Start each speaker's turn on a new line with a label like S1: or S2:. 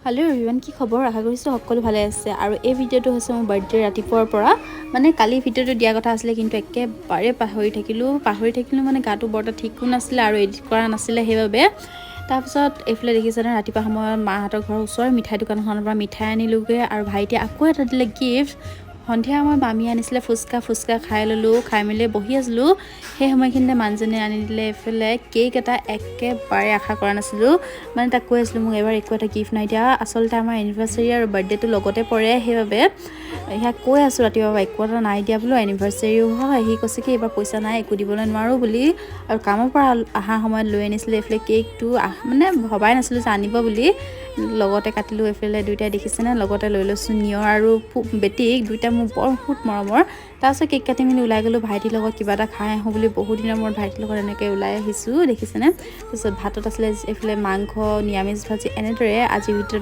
S1: hello everyone की खबर आशा কৰিছো সকলো ভালে আছে আৰু এই ভিডিওটো হৈছে মোৰ বাৰ্থডে ৰাতিপুৱাৰ পৰা মানে কালি ভিডিওটো দিয়া কথা আছিল কিন্তু একেবাৰে পাহৰি থাকিলো মানে গাটো বৰটা ঠিকো নাছিল আৰু এডিট কৰা নাছিল হেইভাবে তাৰপিছত এফলে দেখিছানে ৰাতিপুৱা সময়ত মাহঁতৰ ঘৰৰ ওচৰৰ মিঠাই দোকানখনৰ পৰা মিঠাই আনিলোগে আৰু ভাইটি আকৌ এটা দিলে গিফট সন্ধিয়া মই মামি আনিছিলে ফুচকা খাই ললো খাই মেলি বহি আছিলো সেই সময়খিনিতে মানজনে আনি দিলে এফালে কেক এটা একেবাৰে আশা কৰা নাছিলো মানে তাক কৈ আছিলো মোক এবাৰ একো এটা গিফট নাই দিয়া আসলতে আমাৰ এনিভাৰ্সাৰী আৰু বাৰ্থডেটো লগতে পৰে হেইভাবে ইয়া কৈ আছো ৰাতিপুৱা একো এটা নাই দিয়া বলো এনিভাৰ্সাৰীও হয় হি কৈছে কি এবাৰ পইচা নাই একো দিবলৈ নোৱাৰো বুলি আৰু কামৰ পৰা আহা সময়ত লৈ আনিছিলে এফালে কেকটো মানে ভবাই নাছিলো যে আনিব বুলি লগতে কাটিলো এফালে দুইটা দেখিছেনে লগতে লৈ লৈছো নিয়ৰ আৰু বেটিক দুইটা মোৰ বহুত মৰমৰ তাৰপিছত কেক কাটি মিলি ওলাই গলো ভাইটিৰ লগত কিবা এটা খাই আহো বুলি বহুত দিনৰ মূৰত ভাইটিৰ লগত এনেকৈ ওলাই আহিছো দেখিছেনে তাৰপিছত ভাতত আছিলে এফালে মাংস নিৰামিষ ভাজি এনেদৰে আজি ভিতৰত